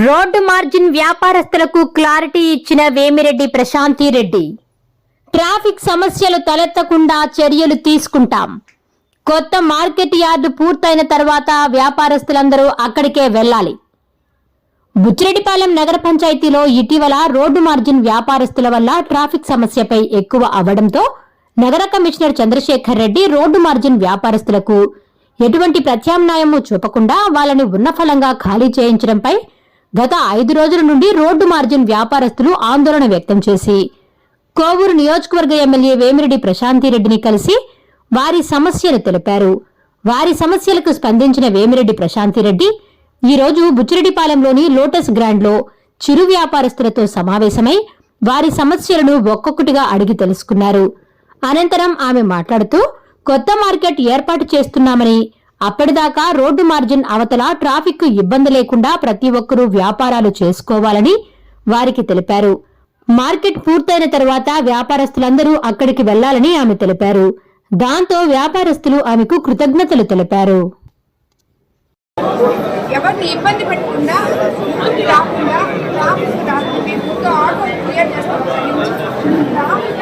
Road margin వ్యాపారస్తులకు clarity ఇచ్చిన Vemireddy Prashanti Reddy. Traffic సమస్యలు తలెత్తకుండా చర్యలు తీసుకుంటాం. కొత్త మార్కెట్ యార్డు పూర్తయిన తర్వాత వ్యాపారస్తులందరూ అక్కడికే వెళ్లాలి. బుచ్చిరెడ్డిపాలెం నగర పంచాయతీలో ఇటీవల రోడ్డు మార్జిన్ వ్యాపారస్తుల వల్ల ట్రాఫిక్ సమస్యపై ఎక్కువ అవ్వడంతో నగర commissioner Chandrasekhar Reddy road margin వ్యాపారస్తులకు ఎటువంటి ప్రత్యామ్నాయము చూపకుండా వాళ్ళని ఉన్నఫలంగా ఖాళీ చేయించడంపై గత 5 రోజుల నుండి రోడ్డు మార్జిన్ వ్యాపారస్తులు ఆందోళన వ్యక్తం చేసి కోవూరు నియోజకవర్గ ఎమ్మెల్యే వేమిరెడ్డి ప్రశాంతిరెడ్డిని కలిసి వారి సమస్యలు తెలిపారు. వారి సమస్యలకు స్పందించిన వేమిరెడ్డి ప్రశాంతిరెడ్డి ఈ రోజు బుచ్చిరెడ్డిపాలెంలోని లోటస్ గ్రాండ్లో చిరు వ్యాపారస్తులతో సమావేశమై వారి సమస్యలను ఒక్కొక్కటిగా అడిగి తెలుసుకున్నారు. అనంతరం ఆమె మాట్లాడుతూ కొత్త మార్కెట్ ఏర్పాటు చేస్తున్నామని, అప్పటిదాకా రోడ్డు మార్జిన్ అవతల ట్రాఫిక్ ఇబ్బంది లేకుండా ప్రతి ఒక్కరూ వ్యాపారాలు చేసుకోవాలని వారికి తెలిపారు. మార్కెట్ పూర్తయిన తర్వాత వ్యాపారస్తులందరూ అక్కడికి వెళ్లాలని ఆమె తెలిపారు. దాంతో వ్యాపారస్తులు ఆమెకు కృతజ్ఞతలు తెలిపారు. ఎవరిని ఇబ్బంది పెట్టకుండా ఆటో క్లియర్ చేస్తాం.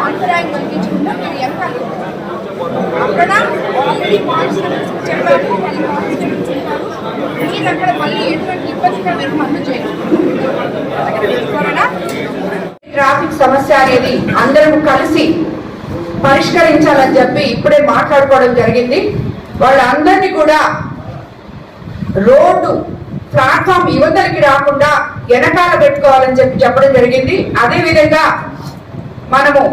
అంతరాయం కలిగించకుండా మీరు ఎక్కాలి. అక్కడ ఆల్రెడీ చెప్పారు, మీరు అక్కడ మళ్ళీ ఎటువంటి ఇబ్బందిగా మీరు పనులు చేయాలి. ట్రాఫిక్ సమస్య అనేది అందరం కలిసి పరిష్కరించాలని చెప్పి ఇప్పుడే మాట్లాడుకోవడం జరిగింది. వాళ్ళందరినీ కూడా రోడ్డు ప్లాట్ఫామ్ యువతలకి రాకుండా వెనకాల పెట్టుకోవాలని చెప్పి చెప్పడం జరిగింది. అదే విధంగా మనము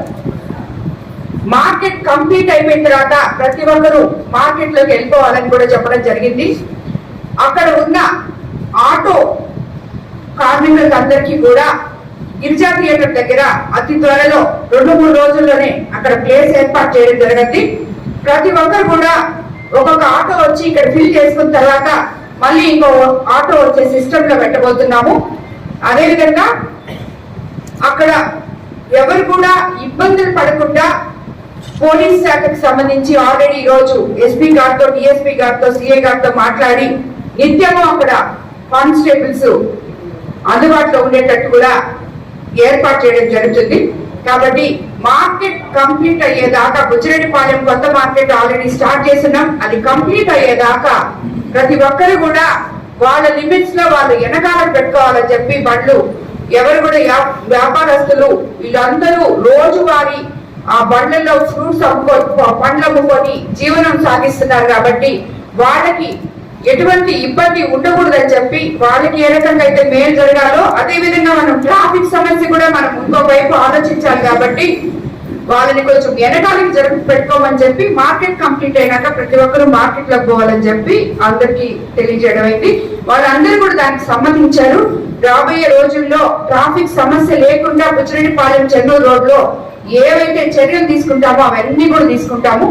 మార్కెట్ కంప్లీట్ అయిపోయిన తర్వాత ప్రతి ఒక్కరూ మార్కెట్ లోకి వెళ్ళిపోవాలని కూడా చెప్పడం జరిగింది. అక్కడ ఉన్న ఆటో కార్మికులకు అందరికీ కూడా గిరిజా థియేటర్ దగ్గర అతి త్వరలో 2-3 రోజుల్లోనే అక్కడ ప్లేస్ ఏర్పాటు చేయడం జరిగింది. ప్రతి ఒక్కరు కూడా ఒక్కొక్క ఆటో వచ్చి ఇక్కడ ఫిల్ చేసుకున్న తర్వాత మళ్ళీ ఇంకో ఆటో వచ్చే సిస్టమ్ లో పెట్టబోతున్నాము. అదేవిధంగా అక్కడ ఎవరు కూడా ఇబ్బందులు పడకుండా పోలీస్ శాఖకు సంబంధించి ఆల్రెడీ ఈ రోజు ఎస్పీ గారితో, డిఎస్పీ గారితో, సిఐ గారితో మాట్లాడి నిత్యము అక్కడ కానిస్టేబుల్స్ అందుబాటులో ఉండేటట్టు కూడా ఏర్పాటు చేయడం జరుగుతుంది. కాబట్టి మార్కెట్ కంప్లీట్ అయ్యేదాకా బుచ్చిరెడ్డిపాలెం కొత్త మార్కెట్ ఆల్రెడీ స్టార్ట్ చేస్తున్నాం. అది కంప్లీట్ అయ్యేదాకా ప్రతి ఒక్కరు కూడా వాళ్ళ లిమిట్స్ లో వాళ్ళు వెనకాల పెట్టుకోవాలని చెప్పి బండ్లు ఎవరు కూడా వ్యాపారస్తులు వీళ్ళందరూ రోజువారీ ఆ బండ్లలో ఫ్రూట్స్ పండ్లు అమ్ముకొని జీవనం సాగిస్తున్నారు. కాబట్టి వాళ్ళకి ఎటువంటి ఇబ్బంది ఉండకూడదని చెప్పి వాళ్ళకి ఏ రకంగా అయితే మేలు జరగాలో అదే విధంగా మనం ట్రాఫిక్ సమస్య కూడా మనం ఇంకో వైపు ఆలోచించాలి. కాబట్టి వాళ్ళని కొంచెం వెనకాలకి పెట్టుకోమని చెప్పి మార్కెట్ కంప్లీట్ అయినాక ప్రతి ఒక్కరు మార్కెట్ లోకి పోవాలని చెప్పి అందరికి తెలియజేయడం అయింది. వాళ్ళందరూ కూడా దానికి సంబంధించారు. రాబోయే రోజుల్లో ట్రాఫిక్ సమస్య లేకుండా బుచ్చిరెడ్డిపాలెం చెన్నూరు రోడ్ లో ఏవైతే చర్యలు తీసుకుంటామో అవన్నీ కూడా తీసుకుంటాము.